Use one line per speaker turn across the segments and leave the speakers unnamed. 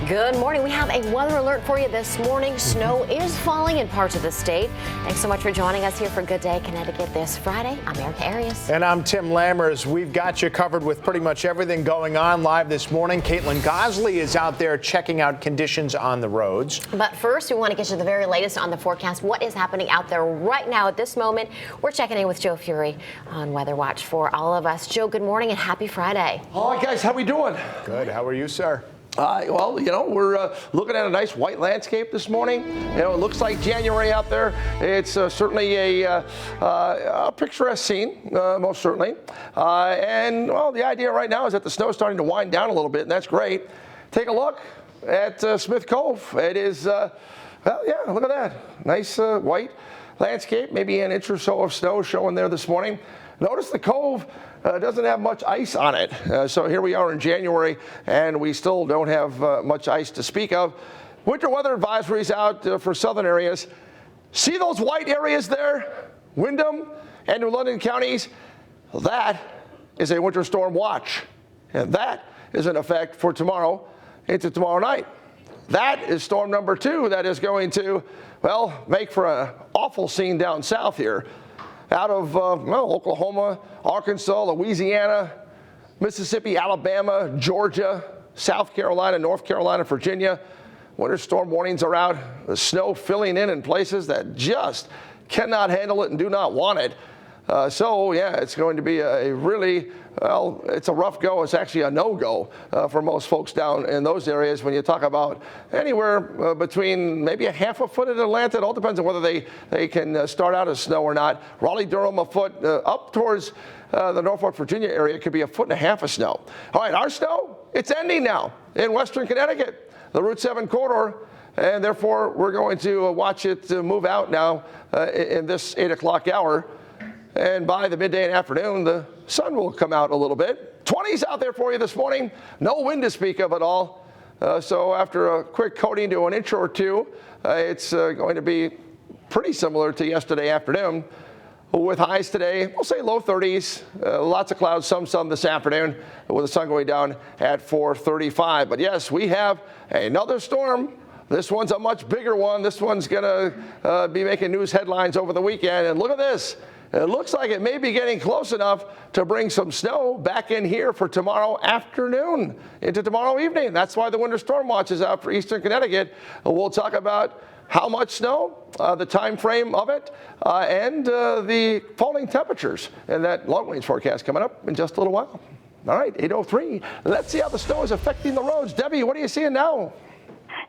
Good morning. We have a weather alert for you this morning. Snow is falling in parts of the state. Thanks so much for joining us here for Good Day Connecticut this Friday. I'm Erica Arias.
And I'm Tim Lammers. We've got you covered with pretty much everything going on live this morning. Caitlin Gosley is out there checking out conditions on the roads.
But first, we want to get you the very latest on the forecast. What is happening out there right now at this moment? We're checking in with Joe Fury on Weather Watch for all of us. Joe, good morning and happy Friday.
All right, guys, how we doing?
Good. How are you, sir?
Well, we're looking at a nice white landscape this morning. It looks like January out there. It's certainly a picturesque scene, most certainly. And, well, the idea right now is that the snow is starting to wind down a little bit, and that's great. Take a look at Smith Cove. It is, well, yeah, look at that. Nice white landscape, maybe an inch or so of snow showing there this morning. Notice the cove doesn't have much ice on it. So here we are in January, and we still don't have much ice to speak of. Winter weather advisories out for southern areas. See those white areas there? Windham and New London counties? That is a winter storm watch. And that is in effect for tomorrow into tomorrow night. That is storm number 2 that is going to, well, make for an awful scene down south here. Out of Oklahoma, Arkansas, Louisiana, Mississippi, Alabama, Georgia, South Carolina, North Carolina, Virginia. Winter storm warnings are out. The snow filling in places that just cannot handle it and do not want it. So, yeah, it's going to be a really, well, it's a rough go. It's actually a no-go for most folks down in those areas when you talk about anywhere between maybe a half a foot in Atlanta. It all depends on whether they can start out as snow or not. Raleigh-Durham, a foot. Up towards the Norfolk, Virginia area, could be a foot and a half of snow. All right, our snow, it's ending now in western Connecticut, the Route 7 corridor. And therefore, we're going to watch it move out now in this 8 o'clock hour. And by the midday and afternoon, the sun will come out a little bit. 20s out there for you this morning. No wind to speak of at all. So after a quick coating to an inch or two, it's going to be pretty similar to yesterday afternoon. With highs today, we'll say low 30s. Lots of clouds, some sun this afternoon, with the sun going down at 4:35. But yes, we have another storm. This one's a much bigger one. This one's going to be making news headlines over the weekend. And look at this. It looks like it may be getting close enough to bring some snow back in here for tomorrow afternoon into tomorrow evening. That's why the winter storm watch is out for eastern Connecticut. We'll talk about how much snow, the time frame of it, and the falling temperatures and that long range forecast coming up in just a little while. All right, 8:03. Let's see how the snow is affecting the roads. Debbie, what are you seeing now?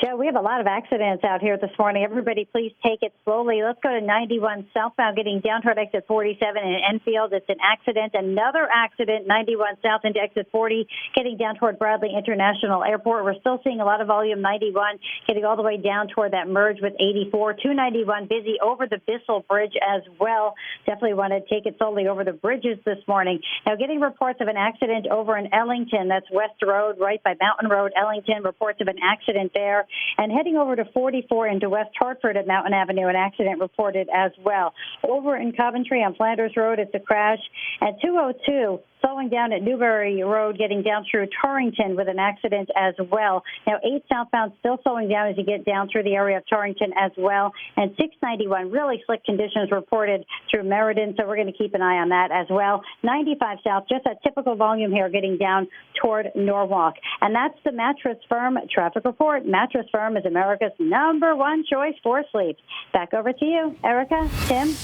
Joe, we have a lot of accidents out here this morning. Everybody, please take it slowly. Let's go to 91 southbound, getting down toward exit 47 in Enfield. It's an accident. Another accident, 91 south into exit 40, getting down toward Bradley International Airport. We're still seeing a lot of volume, 91, getting all the way down toward that merge with 84. 291 busy over the Bissell Bridge as well. Definitely want to take it slowly over the bridges this morning. Now, getting reports of an accident over in Ellington. That's West Road, right by Mountain Road, Ellington. Reports of an accident there. And heading over to 44 into West Hartford at Mountain Avenue, an accident reported as well. Over in Coventry on Flanders Road, it's a crash. At 202, slowing down at Newbury Road, getting down through Torrington with an accident as well. Now, 8 southbound still slowing down as you get down through the area of Torrington as well. And 691, really slick conditions reported through Meriden, so we're going to keep an eye on that as well. 95 south, just a typical volume here getting down toward Norwalk. And that's the Mattress Firm traffic report. Mattress Firm is America's #1 choice for sleep. Back over to you, Erica, Tim.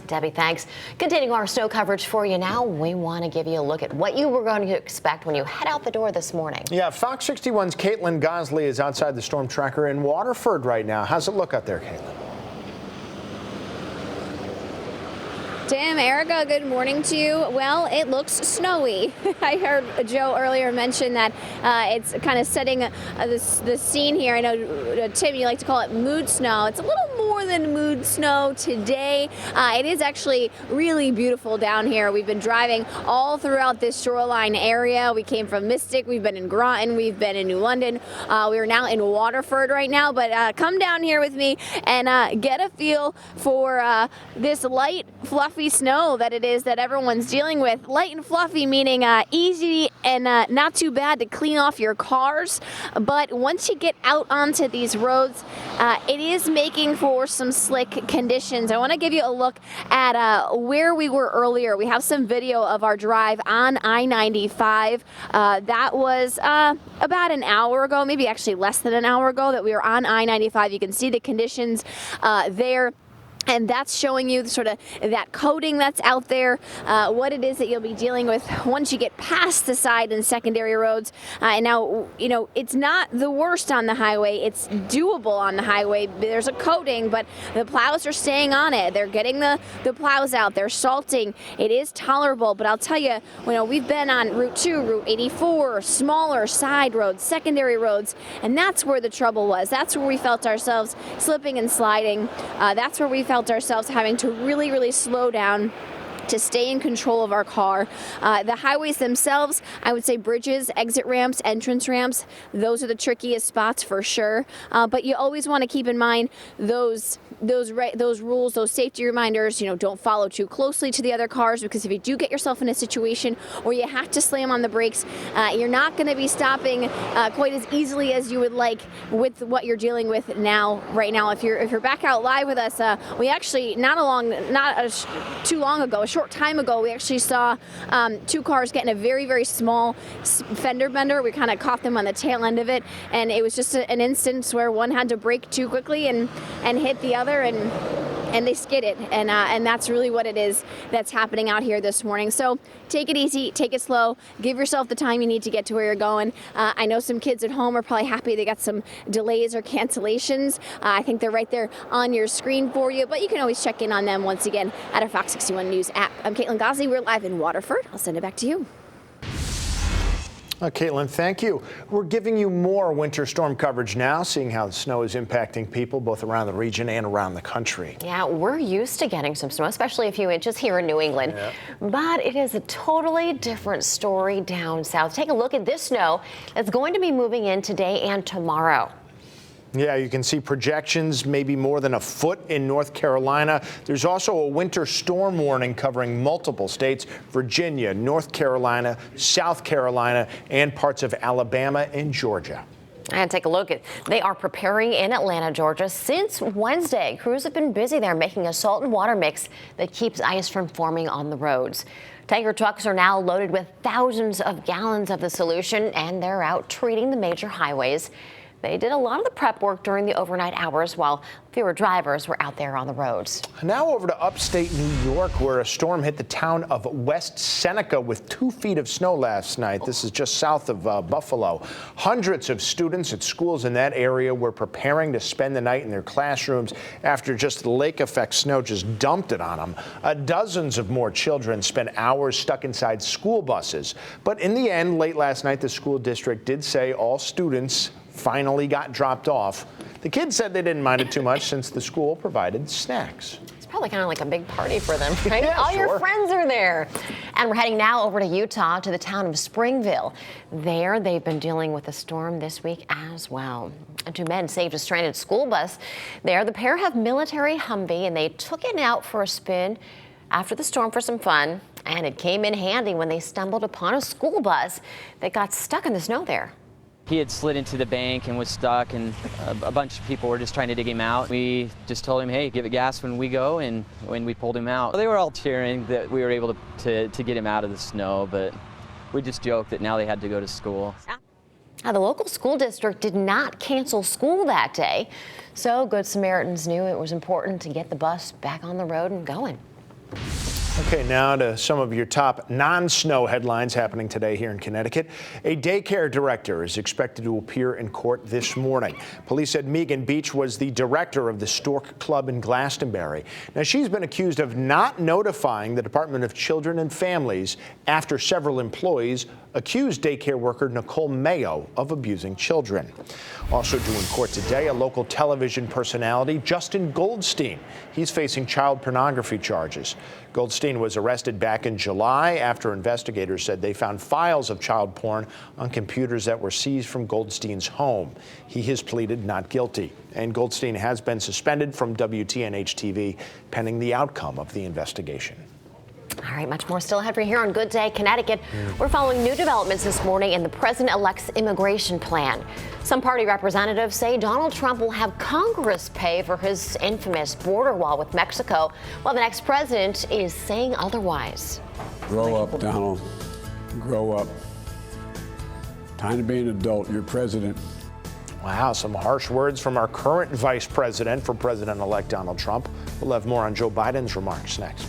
Debbie, thanks. Continuing our snow coverage for you now, we want to give you a look at what you were going to expect when you head out the door this morning.
Yeah, Fox 61's Caitlin Gosley is outside the storm tracker in Waterford right now. How's it look out there, Caitlin?
Tim, Erica, good morning to you. Well, it looks snowy. I heard Joe earlier mention that it's kind of setting the scene here. I know, Tim, you like to call it mood snow. It's a little more than mood snow today. It is actually really beautiful down here. We've been driving all throughout this shoreline area. We came from Mystic. We've been in Groton. We've been in New London. We are now in Waterford right now. But come down here with me and get a feel for this light fluffy snow that it is that everyone's dealing with. Light and fluffy meaning easy and not too bad to clean off your cars. But once you get out onto these roads, it is making for some slick conditions. I want to give you a look at where we were earlier. We have some video of our drive on I-95. That was about an hour ago, maybe actually less than an hour ago that we were on I-95. You can see the conditions there. And that's showing you sort of that coating that's out there, what it is that you'll be dealing with once you get past the side and secondary roads. And now, you know, it's not the worst on the highway. It's doable on the highway. There's a coating, but the plows are staying on it. They're getting the plows out. They're salting. It is tolerable, but I'll tell you, we've been on Route 2, Route 84, smaller side roads, secondary roads, and that's where the trouble was. That's where we felt ourselves slipping and sliding. That's where we felt ourselves having to really, really slow down to stay in control of our car. The highways themselves, I would say bridges, exit ramps, entrance ramps, those are the trickiest spots for sure. But you always want to keep in mind those rules, those safety reminders. Don't follow too closely to the other cars, because if you do get yourself in a situation where you have to slam on the brakes, you're not going to be stopping quite as easily as you would like with what you're dealing with right now. If you're back out live with us, we actually too long ago, a short time ago, we actually saw two cars getting a very, very small fender bender. We kind of caught them on the tail end of it, and it was just an instance where one had to brake too quickly and hit the other, and they skidded, and that's really what it is that's happening out here this morning. So take it easy, take it slow, give yourself the time you need to get to where you're going. I know some kids at home are probably happy they got some delays or cancellations. I think they're right there on your screen for you, but you can always check in on them once again at our Fox 61 News app. I'm Caitlin Gosley. We're live in Waterford. I'll send it back to you.
Caitlin, thank you. We're giving you more winter storm coverage now, seeing how the snow is impacting people both around the region and around the country.
Yeah, we're used to getting some snow, especially a few inches here in New England. Yeah. But it is a totally different story down south. Take a look at this snow that's going to be moving in today and tomorrow.
Yeah, you can see projections maybe more than a foot in North Carolina. There's also a winter storm warning covering multiple states: Virginia, North Carolina, South Carolina, and parts of Alabama and Georgia.
And take a look at, they are preparing in Atlanta, Georgia since Wednesday. Crews have been busy there making a salt and water mix that keeps ice from forming on the roads. Tanker trucks are now loaded with thousands of gallons of the solution, and they're out treating the major highways. They did a lot of the prep work during the overnight hours, while fewer drivers were out there on the roads.
Now over to upstate New York, where a storm hit the town of West Seneca with 2 feet of snow last night. This is just south of Buffalo. Hundreds of students at schools in that area were preparing to spend the night in their classrooms after just the lake effect snow just dumped it on them. Dozens of more children spent hours stuck inside school buses. But in the end, late last night, the school district did say all students finally got dropped off. The kids said they didn't mind it too much since the school provided snacks.
It's probably kind of like a big party for them, right?
Yeah,
all
sure.
Your friends are there. And we're heading now over to Utah, to the town of Springville. There, they've been dealing with a storm this week as well. And 2 men saved a stranded school bus there. The pair have military Humvee, and they took it out for a spin after the storm for some fun. And it came in handy when they stumbled upon a school bus that got stuck in the snow there.
He had slid into the bank and was stuck, and a bunch of people were just trying to dig him out. We just told him, hey, give it gas when we go, and when we pulled him out. They were all cheering that we were able to get him out of the snow, but we just joked that now they had to go to school.
Now, the local school district did not cancel school that day, so Good Samaritans knew it was important to get the bus back on the road and going.
Okay, now to some of your top non-snow headlines happening today here in Connecticut. A daycare director is expected to appear in court this morning. Police said Megan Beach was the director of the Stork Club in Glastonbury. Now, she's been accused of not notifying the Department of Children and Families after several employees accused daycare worker Nicole Mayo of abusing children. Also due in court today, a local television personality, Justin Goldstein. He's facing child pornography charges. Goldstein was arrested back in July after investigators said they found files of child porn on computers that were seized from Goldstein's home. He has pleaded not guilty, and Goldstein has been suspended from WTNH-TV pending the outcome of the investigation.
All right, much more still ahead for you here on Good Day Connecticut. We're following new developments this morning in the president-elect's immigration plan. Some party representatives say Donald Trump will have Congress pay for his infamous border wall with Mexico, while the next president is saying otherwise.
Grow up, Donald. Grow up. Time to be an adult. You're president.
Wow, some harsh words from our current vice president for President-elect Donald Trump. We'll have more on Joe Biden's remarks next.